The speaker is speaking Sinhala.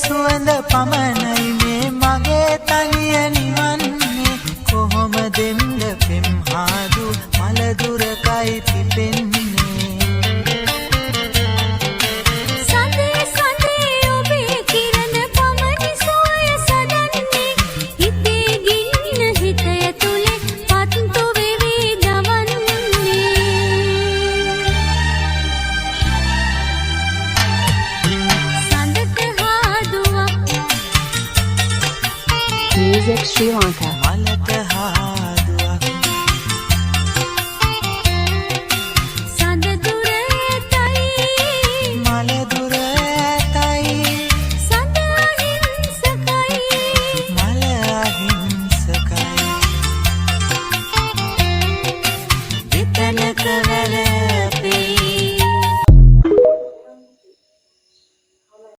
සුවඳ පමණයි මේ මගේ තනිය නිවන්නේ කොහොම දෙම්ද පෙම් හාදු මල දුරකයි පිපෙන්නේ සඳේ සඳේ ඔබේ කිරණ පමණි සෝය සදන්නේ හිතේ ගින්න හිත ඇතුලේ පත්තු වෙවි දවන්නේ සඳට හාදුවක් Music Sri Lanka. මලට